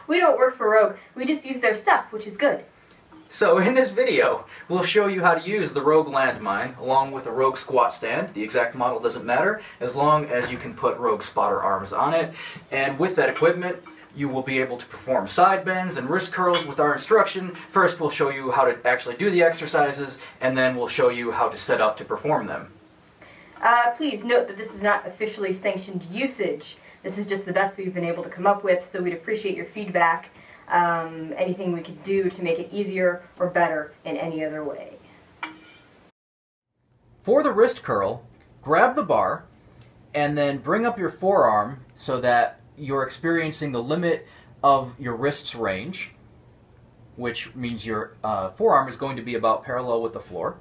We don't work for Rogue. We just use their stuff, which is good. So in this video, we'll show you how to use the Rogue Landmine along with the Rogue squat stand. The exact model doesn't matter as long as you can put Rogue spotter arms on it. And with that equipment, you will be able to perform side bends and wrist curls with our instruction. First, we'll show you how to actually do the exercises, and then we'll show you how to set up to perform them. Please note that this is not officially sanctioned usage. This is just the best we've been able to come up with, so we'd appreciate your feedback. Anything we could do to make it easier or better in any other way. For the wrist curl, grab the bar and then bring up your forearm so that you're experiencing the limit of your wrist's range, which means your forearm is going to be about parallel with the floor.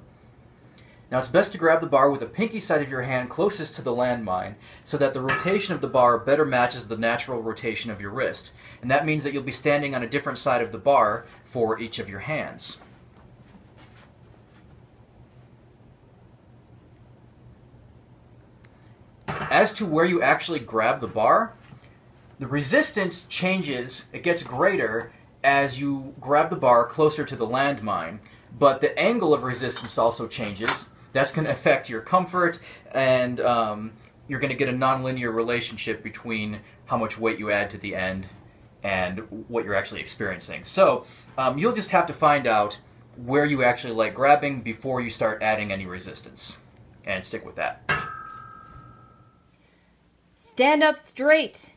Now it's best to grab the bar with the pinky side of your hand closest to the landmine so that the rotation of the bar better matches the natural rotation of your wrist. And that means that you'll be standing on a different side of the bar for each of your hands. As to where you actually grab the bar, the resistance changes, it gets greater as you grab the bar closer to the landmine, but the angle of resistance also changes. That's going to affect your comfort, and you're going to get a nonlinear relationship between how much weight you add to the end and what you're actually experiencing. So you'll just have to find out where you actually like grabbing before you start adding any resistance, and stick with that. Stand up straight.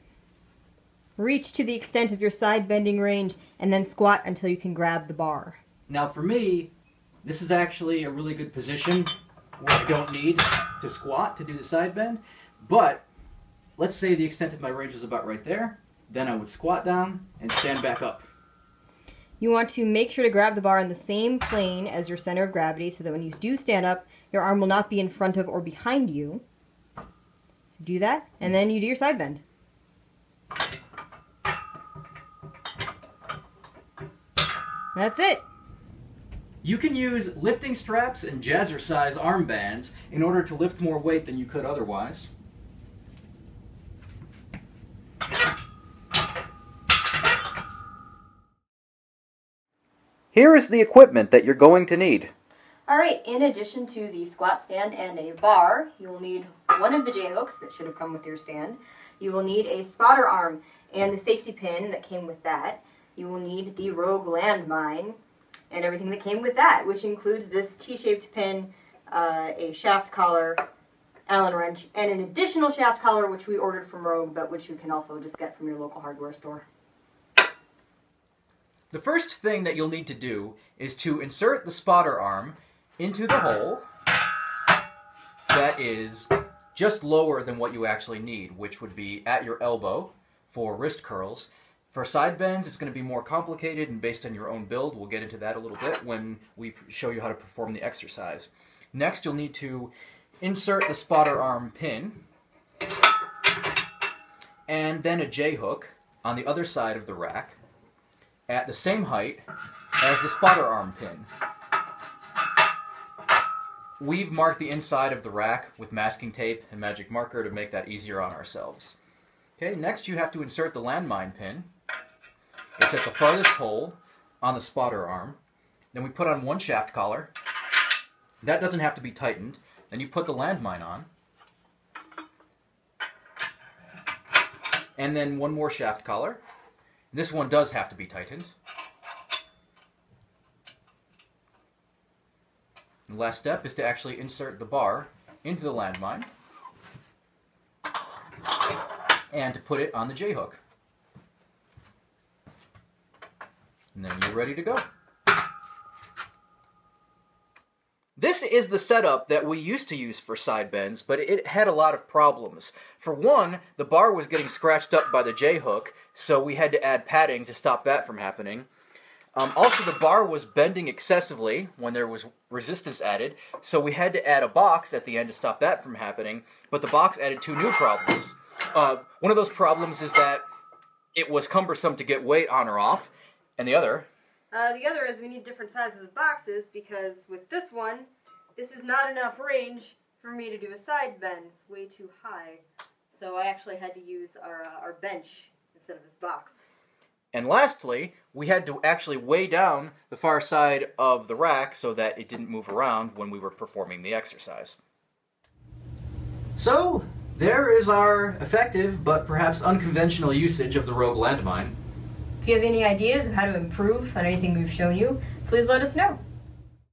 Reach to the extent of your side bending range, and then squat until you can grab the bar. Now for me, this is actually a really good position where I don't need to squat to do the side bend, but let's say the extent of my range is about right there, then I would squat down and stand back up. You want to make sure to grab the bar in the same plane as your center of gravity so that when you do stand up, your arm will not be in front of or behind you. So do that, and then you do your side bend. That's it. You can use lifting straps and jazzercise armbands in order to lift more weight than you could otherwise. Here is the equipment that you're going to need. Alright, in addition to the squat stand and a bar, you will need one of the J-hooks that should have come with your stand. You will need a spotter arm and the safety pin that came with that. You will need the Rogue Landmine and everything that came with that, which includes this T-shaped pin, a shaft collar, Allen wrench, and an additional shaft collar which we ordered from Rogue, but which you can also just get from your local hardware store. The first thing that you'll need to do is to insert the spotter arm into the hole that is just lower than what you actually need, which would be at your elbow for wrist curls. For side bends, it's going to be more complicated and based on your own build. We'll get into that a little bit when we show you how to perform the exercise. Next, you'll need to insert the spotter arm pin and then a J-hook on the other side of the rack at the same height as the spotter arm pin. We've marked the inside of the rack with masking tape and magic marker to make that easier on ourselves. Okay, next you have to insert the landmine pin. It's at the farthest hole on the spotter arm. Then we put on one shaft collar. That doesn't have to be tightened. Then you put the landmine on. And then one more shaft collar. This one does have to be tightened. The last step is to actually insert the bar into the landmine and to put it on the J-hook. And then you're ready to go. This is the setup that we used to use for side bends, but it had a lot of problems. For one, the bar was getting scratched up by the J-hook, so we had to add padding to stop that from happening. Also, the bar was bending excessively when there was resistance added, so we had to add a box at the end to stop that from happening, but the box added two new problems. One of those problems is that it was cumbersome to get weight on or off, and the other is we need different sizes of boxes because with this one, this is not enough range for me to do a side bend. It's way too high. So I actually had to use our bench instead of this box. And lastly, we had to actually weigh down the far side of the rack so that it didn't move around when we were performing the exercise. So, there is our effective but perhaps unconventional usage of the Rogue Landmine. If you have any ideas of how to improve on anything we've shown you, please let us know.